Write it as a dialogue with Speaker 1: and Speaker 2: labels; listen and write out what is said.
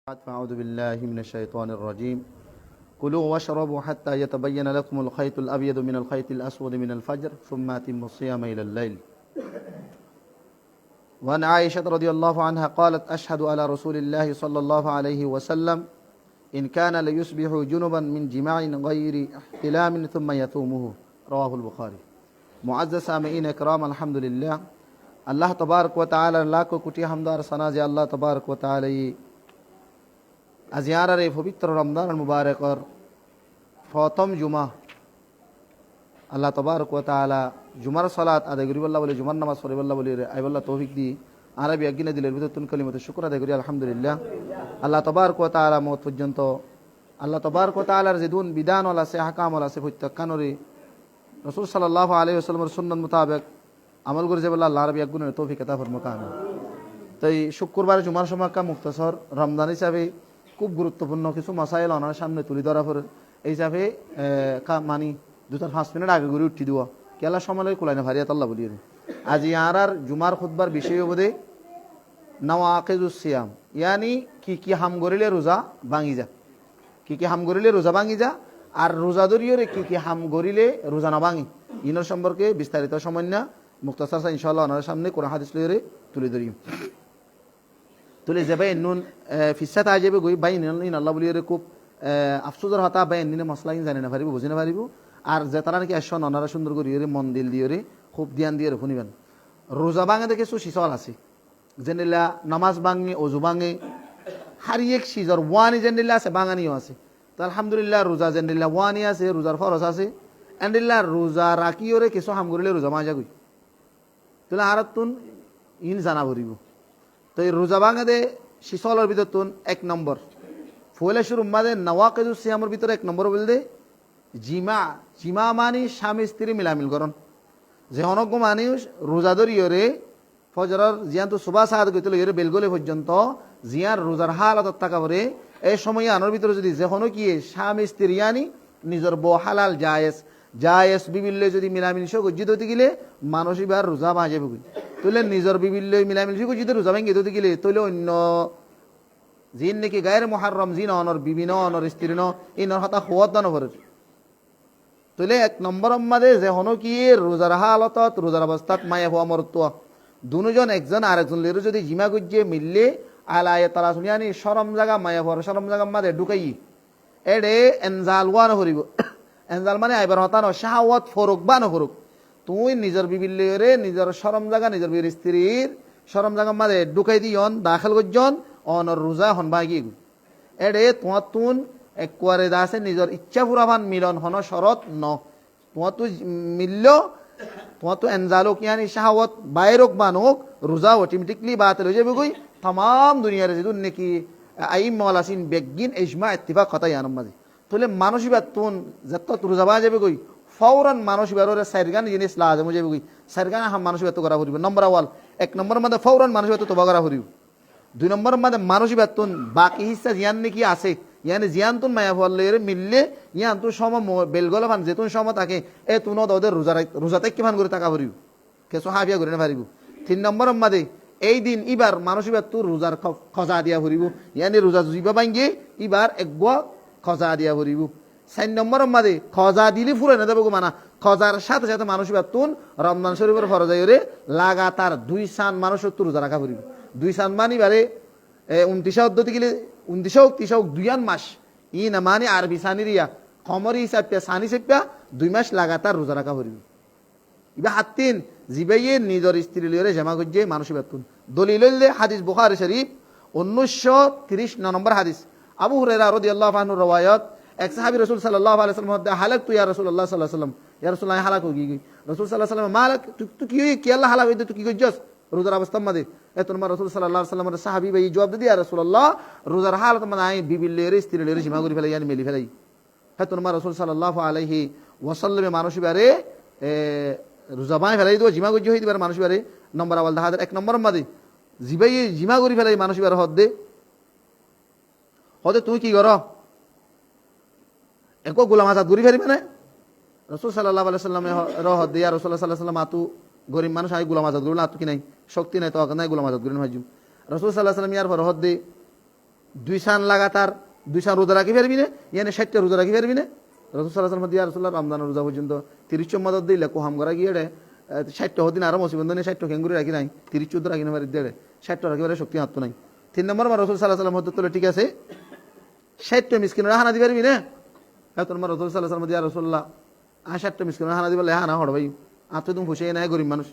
Speaker 1: أعوذ بالله من الشيطان الرجيم كلوا واشربوا حتى يتبين لكم الخيط الأبيض من الخيط الأسود من الفجر ثم أتموا الصيام إلى الليل. وعن عائشة رضي الله عنها قالت أشهد على رسول الله صلى الله عليه وسلم إن كان ليصبح جنبا من جماع غير احتلام ثم يثومه. رواه البخاري. معزز سامعين إكرام الحمد لله. আল্লাহ তবারক ওয়া তাআলার লাখ কোটি হামদ আর সানা যে আল্লাহ তবারক ওয়া তাআলা আজিয়ারার এই পবিত্র রমজান মুবারকর প্রথম জুমা আল্লাহ তবারক ওয়া তাআলা জুমার সালাত আদায় করি বল্লাহ বলে জুমার নামাজ পড়ি বল্লাহ বলে আইবল্লাহ তৌফিক দি আরবি আজ্ঞা দিলের ভিতর তুন কলিমতে শুকর আদায় করি আলহামদুলিল্লাহ। আল্লাহ তবারক ওয়া তাআলা মত পর্যন্ত আল্লাহ তবারক ওয়া তাআলার যে দুন বিধান ওয়ালা আছে আহকাম ওয়ালা আছে প্রত্যেকখানরে রাসূল সাল্লাল্লাহু আলাইহি ওয়াসাল্লামের সুন্নাত মোতাবেক আমল করে যাবে আল্লাহ আরবি আগুনের তৌফিক আতা ফরমাকান। তো এই শুক্রবার জুমার সময় কা মুক্তসর রমজান হিসাবে খুব গুরুত্বপূর্ণ কিছু মাসাইল ওনার সামনে তুলে ধরা পড়ে এই হিসাবে মানি 2-5 মিনিট আগে ঘুরে উঠি দেওয়া কেলা সময় কোলাইনা ভারিয়াত আল্লাহ বলিয়ে আজি আর জুমার খুতবার বিষয় বোধে নওয়াকিজুস সিয়াম ইয়ানি কি হাম গরিলে রোজা ভাঙি যা কি হাম গরিলে রোজা ভাঙি যা আর রোজা ধরিয়ে কি হাম গরিলে রোজা না ভাঙি ইনোর সম্পর্কে বিস্তারিত সময় না মুক্তাসার ইনশাআল্লাহ ওনার সামনে কোরআন হাদিস লইরে তুলে ধরি তুলে যাবে নুন ফিসাত আ যাবে গই বাই নিন আল্লাহ বলিয়ে খুব আফসোসের হতা বাই নিনে মশলা জানি না পারিব বুঝি না পারিব আর যে তারা নাকি আসন ওনারা সুন্দর করিয়ে মন দিল দিয়ে খুব ধ্যান দিয়ে শুনিবেন। রোজা ভাঙে দেখে কিছু শিশর আছে জেনিলা নামাজ ভাঙে অজু ভাঙে হারিয়ে সিজর ওয়ানি জেনিলা আছে বাঙানিও আছে। তো আলহামদুলিল্লাহ রোজা জেনিলা ওয়ানি আছে রোজার ফরজ আছে এন্ডিল্লা রোজা রাখিওরে কিছু হাম করিলে রোজা মাজা গই তাহলে আর তুন ইন জানা ভরিব। তো এই রোজা ভাঙে দে শিশলের ভিতর তুন 1 নম্বর ফুলে শুরু মাদে নওয়াকিজুস সিয়ামের ভিতরে 1 নম্বর বল দে জিমা মানি স্বামী স্ত্রী মিলামিল করন যে অনজ্ঞ মানুষ রোজা ধরিয়রে ফজরের জিয়ান তো সুবাহ সাহাদ গইতে লইরে বেলগলে পর্যন্ত জিয়ার রোজার হালাতত থাকা পরে এই সময় আনোর ভিতরে যদি যে কোনো কি স্বামী স্ত্রী আনি নিজের বউ হালাল জায়েজ বিবিল্লে যদি মিলামিলিশ গজ্জিত হতে গেলে মানসিক আর রোজা বাজে বুঝি তুলে নিজের বিবিল্লে মিলামিলিশ গজ্জিত রোজা ভেঙে দিতে গেলে তুলে অন্য জিন নাকি গায়ের মুহাররম জিন অনর বিভিন্ন অনর স্ত্রী ইনর হতা হওয়ার দান করে তুলে 1 নম্বর মাদে যে হনো কি রোজার হালতত রোজার অবস্থাত মায়া হওয়া মরত্ব দুজন একজন আরেকজন লেরু যদি জিমা গজ্জে মিললে আলায় তারা শুনিয়ানি শরম জায়গা মায়া হওয়ার শরম জায়গা মাদে ঢুকাই এডে এনজাল ওয়ান হরিব এনজাল মানে আইবার হতানো শাহওয়াত ফরক বা নফরক তুই নিজের বিবিল্লে নিজের শরম জায়গা নিজের বীর স্ত্রীর শরম জায়গা মাদে ঢুকাই দিয়ন দাখিল গজ্জন অনর রোজা হন বাগি এডে তোমার তুন একবারে দাসে নিজের ইচ্ছা পুরাভান মিলন হন শরত ন তোমার তো মিলল তোমার তো এনজালো কিয়ানি শাহওয়াত বাইরক বানক রোজা অটোমেটিকলি বাতিল হয়ে যাবে গই तमाम দুনিয়ার যে নাকি আইম মাওলাসিন বেগিন ইজমা ইত্তিফাক কথা ইয়ানম মাঝে তাহলে মানসিকতা তুন যত রোজা বা যাবে গই ফৌরান মানসিকতার সাইরগান জিনিস লাজম যাবে গই সাইরগান হাম মানসিকতা করা হরিব নম্বর ওয়াল 1 নম্বর মধ্যে ফৌরান মানসিকতা তোবা করা হরিব 2 নম্বর মধ্যে মানসিকতা তুন বাকি হিস্সা জিয়ান নাকি আছে ইয়ানি জিয়ান তুন মায়া ফলের মিললে ইয়ান তুন সম বেলগল ফান যেতুন সম থাকে এ তুন ওদের রোজাতে কি ফান করে টাকা ভরিব কেসো হাফিয়া করে না পারিব 3 নম্বর মধ্যে এই দিন ইবার মানসিকতা তুর রোজার খজা দিয়া ভরিব ইয়ানি রোজা জিবা ভাঙ্গে ইবার একগো খজা দিয়া ভরিব 4 নম্বর মধ্যে খজা দিলি ফুরে না দেবো মানা খজার সাথে সাথে মানসিকতা তুন রমজান শরীফের ফরজ আইরে লাগাতার 2 সান মানুষের তুর রোজা রাখা ভরিব 2 সান মানি বারে 29 পদ্ধতি গেলে 29 দুইয়ান মাস ই না মানে আরবি সানিরিয়া কমরি হিসাবে সানি সেপা 2 মাস লাগাতার রোজা রাখা ভরিব ইবা হাতিন জিবাইয়ে নিজের স্ত্রী লিয়ে জমা গজ্জে মানসিক বাতুন দলিল হাদিস বুখারী শরীফ 1939 নম্বর হাদিস আবু হুরায়রা রাদিয়াল্লাহু আনহু রওয়ায়াত এক সাহাবী রাসূল সাল্লাল্লাহু আলাইহি ওয়াসাল্লাম হালাকতু ইয়া রাসূলুল্লাহ সাল্লাল্লাহু আলাইহি ওয়াসাল্লাম ইয়া রাসূলুল্লাহ হালাক হই গই রাসূল সাল্লাল্লাহু আলাইহি ওয়াসাল্লাম মালাক তুই কি আল্লাহ হালাক হইতে তুই কি গজ্জস রোজার অবস্থা মধ্যে এতনমা রাসূল সাল্লাল্লাহু আলাইহি ওয়াসাল্লামের সাহাবী ভাই জবাব দি ইয়া রাসূলুল্লাহ রোজার হালত মধ্যে আই বিবিলের স্ত্রীর সীমা করি ফেলাই ইয়ানি মেলি ফেলাই এতনমা রাসূল সাল্লাল্লাহু আলাইহি ওয়াসাল্লামে মানুষ বারে রোজা বাই ফেলাই দিও জিমা গজ্জ হইতে পারে মানুষ বারে নম্বর আওয়াল দাহাদের 1 নম্বর মধ্যে জিবাই জিমা করি ফেলাই মানুষ বারে হদে তুই কি কর এক গোলাম আজাদ করি ফেরিবে না রাসূল সাল্লাল্লাহু আলাইহি ওয়াসাল্লামে রহদ দিয়া রাসূলুল্লাহ সাল্লাল্লাহু আলাইহি ওয়াসাল্লাম আতু গরিব মানুষ আই গোলাম আজাদ করল আতু কি নাই শক্তি নাই তো নাই গোলাম আজাদ করেন হাজুম রাসূল সাল্লাল্লাহু আলাইহি ওয়াসাল্লাম ইয়ার পর হদ দে 2 সান লাগাতার 2 সান রোজা রাখি পারবি না ইয়ানে 60টা রোজা রাখি পারবি না রাসূল সাল্লাল্লাহু আলাইহি ওয়াসাল্লাম রাসূলুল্লাহ রমজানের রোজা পর্যন্ত 30 মদত দিলে কো হাম করা গিয়ে 60টা দিন আর মুসিবন্ধনে 60টা কেঙ্গুরি রাখি নাই 30 14 রাখি না পারি দেড়ে 60টা রাখি পারে শক্তি হাত নাই 3 নম্বর রাসূল সাল্লাল্লাহু আলাইহি ওয়াসাল্লাম হতে তোলে ঠিক আছে 60টা মিসকিন হানা দিবে পারবি না এখন রাসূল সাল্লাল্লাহু আলাইহি ওয়াসাল্লাম রাসূলুল্লাহ 60টা মিসকিন হানা দিবে হানা হড় ভাই আপ তো তুমি খুশি নাই গরিব মানুষ